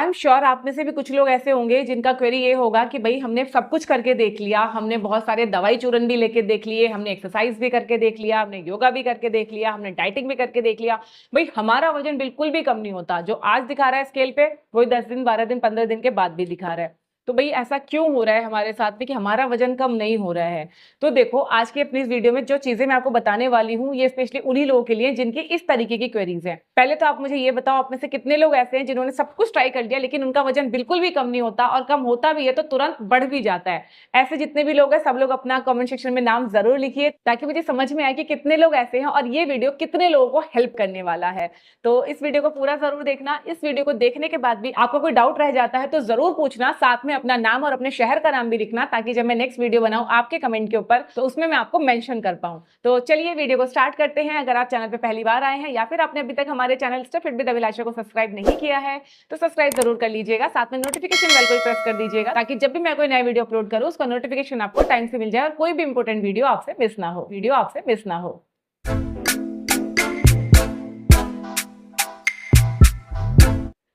Am sure आप में से भी कुछ लोग ऐसे होंगे जिनका क्वेरी ये होगा कि भाई हमने सब कुछ करके देख लिया, हमने बहुत सारे दवाई चूरन भी लेके देख लिए, हमने एक्सरसाइज भी करके देख लिया, हमने योगा भी करके देख लिया, हमने डाइटिंग भी करके देख लिया, भाई हमारा वजन बिल्कुल भी कम नहीं होता। जो आज दिखा रहा है स्केल पे वही 10 दिन 12 दिन 15 दिन के बाद भी दिखा रहा है। तो भाई ऐसा क्यों हो रहा है हमारे साथ में कि हमारा वजन कम नहीं हो रहा है? तो देखो, आज की अपनी इस वीडियो में जो चीजें मैं आपको बताने वाली हूँ ये स्पेशली उन्हीं लोगों के लिए जिनकी इस तरीके की क्वेरीज हैं। पहले तो आप मुझे ये बताओ, आप में से कितने लोग ऐसे हैं जिन्होंने सब कुछ ट्राई कर लिया लेकिन उनका वजन बिल्कुल भी कम नहीं होता, और कम होता भी है तो तुरंत बढ़ भी जाता है? ऐसे जितने भी लोग हैं सब लोग अपना कमेंट सेक्शन में नाम जरूर लिखिए ताकि मुझे समझ में आए कि कितने लोग ऐसे हैं और ये वीडियो कितने लोगों को हेल्प करने वाला है। तो इस वीडियो को पूरा जरूर देखना। इस वीडियो को देखने के बाद भी आपको कोई डाउट रह जाता है तो जरूर पूछना, साथ में अपना नाम और अपने शहर का नाम भी लिखना ताकि जब मैं नेक्स्ट वीडियो बनाऊं आपके कमेंट के ऊपर तो उसमें मैं आपको मेंशन कर पाऊं। तो चलिए वीडियो को स्टार्ट करते हैं। अगर आप चैनल पे पहली बार आए हैं या फिर आपने अभी तक हमारे चैनल स्टेप फिट विद अभिलाषा को सब्सक्राइब नहीं किया है तो सब्सक्राइब जरूर कर लीजिएगा, साथ में नोटिफिकेशन बेल को प्रेस कर दीजिएगा ताकि जब भी मैं कोई नया वीडियो अपलोड करूं उसका नोटिफिकेशन आपको टाइम से मिल जाए और कोई भी इंपॉर्टेंट वीडियो आपसे मिस ना हो।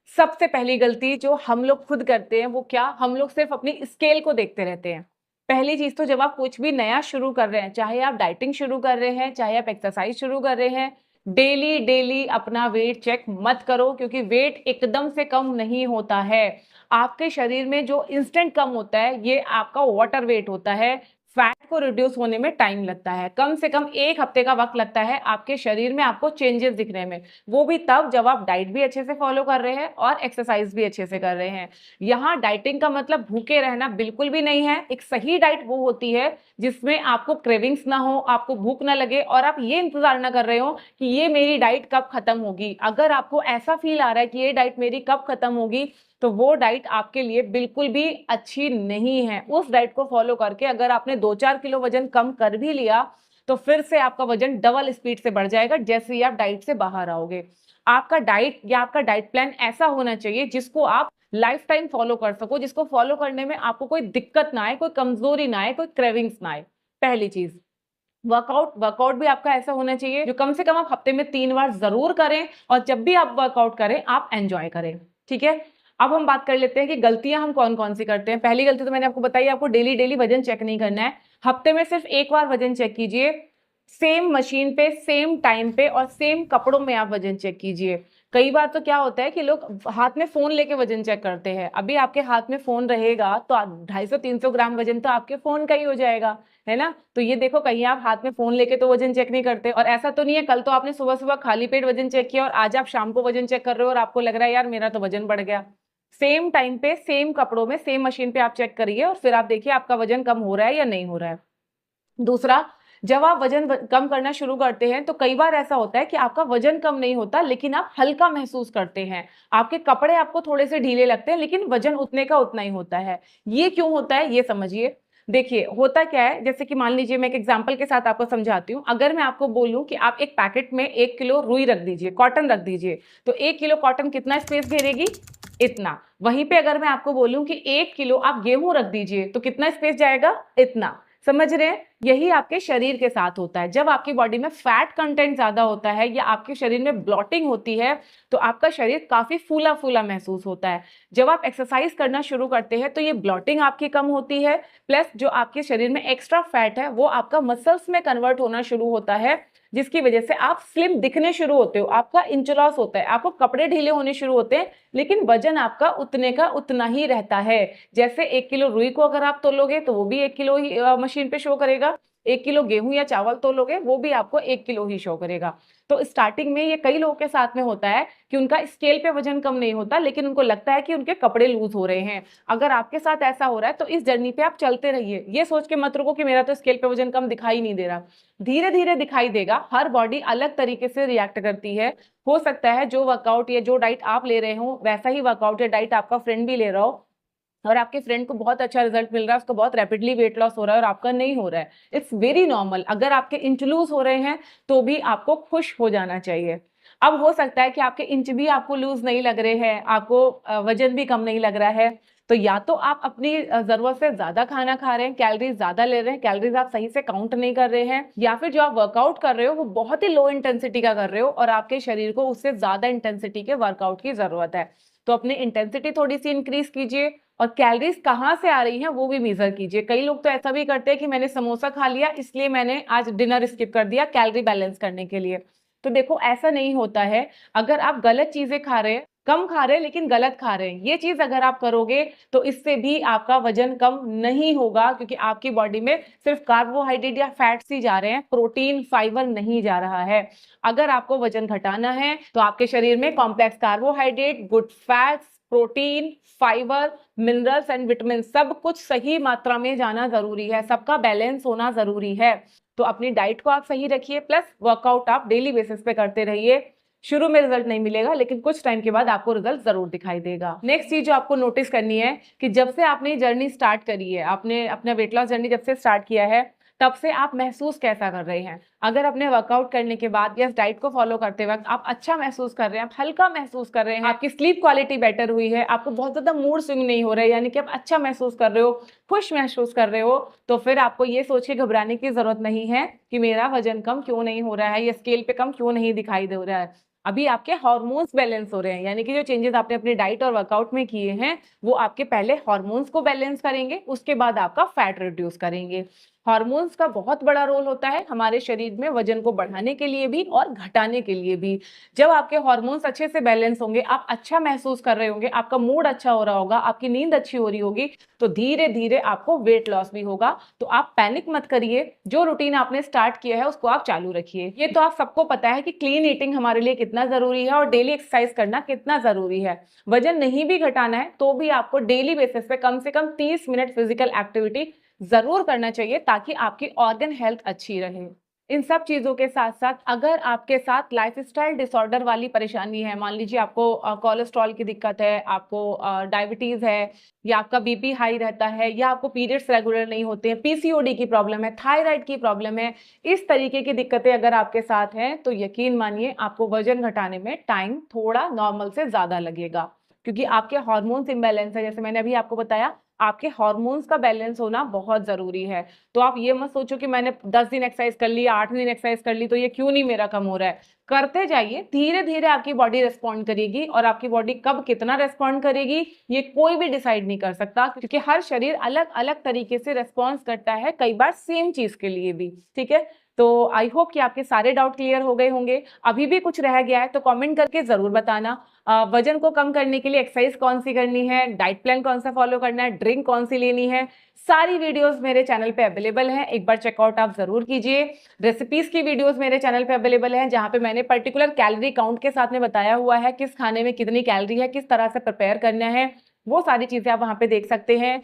सबसे पहली गलती जो हम लोग खुद करते हैं वो क्या, हम लोग सिर्फ अपनी स्केल को देखते रहते हैं। पहली चीज तो जब आप कुछ भी नया शुरू कर रहे हैं, चाहे आप डाइटिंग शुरू कर रहे हैं, चाहे आप एक्सरसाइज शुरू कर रहे हैं, डेली डेली अपना वेट चेक मत करो, क्योंकि वेट एकदम से कम नहीं होता है। आपके शरीर में जो इंस्टेंट कम होता है ये आपका वाटर वेट होता है। फैट को रिड्यूस होने में टाइम लगता है, कम से कम 1 हफ्ते का वक्त लगता है आपके शरीर में आपको चेंजेस दिखने में। वो भी तब जब आप डाइट भी अच्छे से फॉलो कर रहे हैं और एक्सरसाइज भी अच्छे से कर रहे हैं। यहाँ डाइटिंग का मतलब भूखे रहना बिल्कुल भी नहीं है। एक सही डाइट वो होती है जिसमें आपको क्रेविंग्स ना हो, आपको भूख ना लगे और आप ये इंतजार ना कर रहे हो कि ये मेरी डाइट कब खत्म होगी। अगर आपको ऐसा फील आ रहा है कि ये डाइट मेरी कब खत्म होगी तो वो डाइट आपके लिए बिल्कुल भी अच्छी नहीं है। उस डाइट को फॉलो करके अगर आपने 2-4 किलो वजन कम कर भी लिया तो फिर से आपका वजन डबल स्पीड से बढ़ जाएगा जैसे ही आप डाइट से बाहर आओगे। आपका डाइट या आपका डाइट प्लान ऐसा होना चाहिए जिसको आप लाइफ टाइम फॉलो कर सको, जिसको फॉलो करने में आपको कोई दिक्कत ना आए, कोई कमजोरी ना आए, कोई क्रेविंग्स ना आए। पहली चीज, वर्कआउट भी आपका ऐसा होना चाहिए जो कम से कम आप हफ्ते में 3 बार जरूर करें, और जब भी आप वर्कआउट करें आप एंजॉय करें। ठीक है, अब हम बात कर लेते हैं कि गलतियां हम कौन कौन सी करते हैं। पहली गलती तो मैंने आपको बताई, आपको डेली डेली वजन चेक नहीं करना है। हफ्ते में सिर्फ एक बार वजन चेक कीजिए, सेम मशीन पे सेम टाइम पे और सेम कपड़ों में आप वजन चेक कीजिए। कई बार तो क्या होता है कि लोग हाथ में फोन लेके वजन चेक करते हैं। अभी आपके हाथ में फोन रहेगा तो 250-300 ग्राम वजन तो आपके फोन का ही हो जाएगा, है ना। तो ये देखो, कहीं आप हाथ में फोन लेके तो वजन चेक नहीं करते, और ऐसा तो नहीं है कल तो आपने सुबह सुबह खाली पेट वजन चेक किया और आज आप शाम को वजन चेक कर रहे हो और आपको लग रहा है यार मेरा तो वजन बढ़ गया। सेम टाइम पे सेम कपड़ों में सेम मशीन पे आप चेक करिए और फिर आप देखिए आपका वजन कम हो रहा है या नहीं हो रहा है। दूसरा, जब आप वजन कम करना शुरू करते हैं तो कई बार ऐसा होता है कि आपका वजन कम नहीं होता लेकिन आप हल्का महसूस करते हैं। आपके कपड़े आपको थोड़े से ढीले लगते हैं लेकिन वजन उतने का उतना ही होता है। ये क्यों होता है ये समझिए। देखिए होता क्या है, जैसे कि मान लीजिए मैं एक एग्जांपल के साथ आपको समझाती हूँ। अगर मैं आपको बोलूं कि आप एक पैकेट में 1 किलो रुई रख दीजिए, कॉटन रख दीजिए, तो 1 किलो कॉटन कितना स्पेस घेरेगी? इतना। वहीं पे अगर मैं आपको बोलूं कि 1 किलो आप गेहूं रख दीजिए तो कितना स्पेस जाएगा? इतना। समझ रहे हैं? यही आपके शरीर के साथ होता है। जब आपकी बॉडी में फैट कंटेंट ज्यादा होता है या आपके शरीर में ब्लॉटिंग होती है तो आपका शरीर काफी फूला फूला महसूस होता है। जब आप एक्सरसाइज करना शुरू करते हैं तो ये ब्लॉटिंग आपकी कम होती है, प्लस जो आपके शरीर में एक्स्ट्रा फैट है वो आपका मसल्स में कन्वर्ट होना शुरू होता है, जिसकी वजह से आप स्लिम दिखने शुरू होते हो, आपका इंच लॉस होता है, आपको कपड़े ढीले होने शुरू होते हैं, लेकिन वजन आपका उतने का उतना ही रहता है। जैसे 1 किलो रुई को अगर आप तोलोगे तो वो भी 1 किलो ही मशीन पे शो करेगा, 1 किलो गेहूं या चावल तोलोगे वो भी आपको 1 किलो ही शो करेगा। तो स्टार्टिंग में ये कई लोगों के साथ में होता है कि उनका स्केल पे वजन कम नहीं होता लेकिन उनको लगता है कि उनके कपड़े लूज हो रहे हैं। अगर आपके साथ ऐसा हो रहा है तो इस जर्नी पे आप चलते रहिए, ये सोच के मत रुको कि मेरा तो स्केल पे वजन कम दिखाई नहीं दे रहा। धीरे धीरे दिखाई देगा, हर बॉडी अलग तरीके से रिएक्ट करती है। हो सकता है जो वर्कआउट या जो डाइट आप ले रहे हो वैसा ही वर्कआउट या डाइट आपका फ्रेंड भी ले रहा हो और आपके फ्रेंड को बहुत अच्छा रिजल्ट मिल रहा है, उसको बहुत रैपिडली वेट लॉस हो रहा है और आपका नहीं हो रहा है। It's very normal. अगर आपके इंच लूज हो रहे हैं तो भी आपको खुश हो जाना चाहिए। अब हो सकता है कि आपके इंच भी आपको लूज नहीं लग रहे हैं, आपको वजन भी कम नहीं लग रहा है, तो या तो आप अपनी ज़रूरत से ज़्यादा खाना खा रहे हैं, कैलोरीज़ ज़्यादा ले रहे हैं, कैलोरीज़ आप सही से काउंट नहीं कर रहे हैं, या फिर जो आप वर्कआउट कर रहे हो वो बहुत ही लो इंटेंसिटी का कर रहे हो और आपके शरीर को उससे ज़्यादा इंटेंसिटी के वर्कआउट की ज़रूरत है। तो अपनी इंटेंसिटी थोड़ी-सी इंक्रीज़ कीजिए और कैलोरीज़ कहाँ से आ रही हैं वो भी मेज़र कीजिए। कई लोग तो ऐसा भी करते हैं कि मैंने समोसा खा लिया इसलिए मैंने आज डिनर स्किप कर दिया कैलोरी बैलेंस करने के लिए। तो देखो ऐसा नहीं होता है, अगर आप गलत चीज़ें खा रहे हैं, कम खा रहे हैं लेकिन गलत खा रहे हैं, ये चीज़ अगर आप करोगे तो इससे भी आपका वज़न कम नहीं होगा क्योंकि आपकी बॉडी में सिर्फ़ कार्बोहाइड्रेट या फैट्स ही जा रहे हैं, प्रोटीन, फाइबर नहीं जा रहा है। अगर आपको वज़न घटाना है तो आपके शरीर में complex carbohydrate, good fats, protein, fibre, minerals and vitamin सब कुछ सही मात्रा में जाना ज़रूरी है, सबका बैलेंस होना ज़रूरी है। तो अपनी डाइट को आप सही रखिए प्लस वर्कआउट आप डेली बेसिस पे करते रहिए। शुरू में रिजल्ट नहीं मिलेगा लेकिन कुछ टाइम के बाद आपको रिजल्ट ज़रूर दिखाई देगा। नेक्स्ट चीज़ जो आपको नोटिस करनी है कि जब से आपने ये जर्नी स्टार्ट करी है, आपने अपना वेट लॉस जर्नी जब से स्टार्ट किया है, तब से आप महसूस कैसा कर रहे हैं? अगर अपने वर्कआउट करने के बाद या इस डाइट को फॉलो करते वक़्त आप अच्छा महसूस कर रहे हैं, आप हल्का महसूस कर रहे हैं, आपकी स्लीप क्वालिटी बेटर हुई है, आपको बहुत ज़्यादा मूड स्विंग नहीं हो रहा है, यानी कि आप अच्छा महसूस कर रहे हो, खुश महसूस कर रहे हो, तो फिर आपको ये सोच के घबराने की ज़रूरत नहीं है कि मेरा वज़न कम क्यों नहीं हो रहा है या स्केल पे कम क्यों नहीं दिखाई दे रहा है। अभी आपके हार्मोन्स बैलेंस हो रहे हैं, यानी कि जो चेंजेस आपने अपनी डाइट और वर्कआउट में किए हैं, वो आपके पहले हार्मोन्स को बैलेंस करेंगे, उसके बाद आपका फैट रिड्यूस करेंगे। हार्मोन्स का बहुत बड़ा रोल होता है हमारे शरीर में वजन को बढ़ाने के लिए भी और घटाने के लिए भी। जब आपके हार्मोन्स अच्छे से बैलेंस होंगे, आप अच्छा महसूस कर रहे होंगे, आपका मूड अच्छा हो रहा होगा, आपकी नींद अच्छी हो रही होगी, तो धीरे-धीरे आपको वेट लॉस भी होगा। तो आप पैनिक मत करिए, जो रूटीन आपने स्टार्ट किया है उसको आप चालू रखिए। ये तो आप सबको पता है कि क्लीन ईटिंग हमारे लिए कितना ज़रूरी है और डेली एक्सरसाइज करना कितना ज़रूरी है। वजन नहीं भी घटाना है, तो भी आपको डेली बेसिस पे कम से कम 30 मिनट फिजिकल एक्टिविटी ज़रूर करना चाहिए ताकि आपकी ऑर्गन हेल्थ अच्छी रहे। इन सब चीज़ों के साथ-साथ अगर आपके साथ लाइफ़स्टाइल डिसऑर्डर वाली परेशानी है, मान लीजिए आपको कोलेस्ट्रॉल की दिक्कत है, आपको डायबिटीज़ है या आपका बीपी हाई रहता है या आपको पीरियड्स रेगुलर नहीं होते हैं, पीसीओडी की प्रॉब्लम है, थायराइड की प्रॉब्लम है, इस तरीके की दिक्कतें अगर आपके साथ हैं, तो यकीन मानिए आपको वज़न घटाने में टाइम थोड़ा नॉर्मल से ज़्यादा लगेगा। क्योंकि आपके हार्मोन्स इम्बैलेंस है, जैसे मैंने अभी आपको बताया, आपके हार्मोन्स का बैलेंस होना बहुत ज़रूरी है। तो आप ये मत सोचो कि मैंने 10 दिन एक्सरसाइज कर ली, 8 दिन एक्सरसाइज कर ली, तो ये क्यों नहीं मेरा कम हो रहा है? करते जाइए, धीरे-धीरे आपकी बॉडी रिस्पॉन्ड करेगी और आपकी बॉडी कब कितना रिस्पॉन्ड करेगी, ये कोई भी डिसाइड नहीं कर सकता क्योंकि हर शरीर अलग-अलग तरीके से रिस्पॉन्स करता है, कई बार सेम चीज़ के लिए भी, ठीक है? तो आई होप कि आपके सारे डाउट क्लियर हो गए होंगे। अभी भी कुछ रह गया है तो कमेंट करके ज़रूर बताना। वज़न को कम करने के लिए एक्सरसाइज कौन-सी करनी है, डाइट प्लान कौन-सा फॉलो करना है, ड्रिंक कौन-सी लेनी है, सारी वीडियोज़ मेरे चैनल पे अवेलेबल हैं, एक बार चेकआउट आप ज़रूर कीजिए। रेसिपीज़ की वीडियोज़ मेरे चैनल पे अवेलेबल हैं, जहाँ पे मैंने पर्टिकुलर कैलोरी काउंट के साथ में बताया हुआ है, किस खाने में कितनी कैलोरी है, किस तरह से प्रिपेयर करना है, वो सारी चीज़ें आप वहाँ पे देख सकते हैं।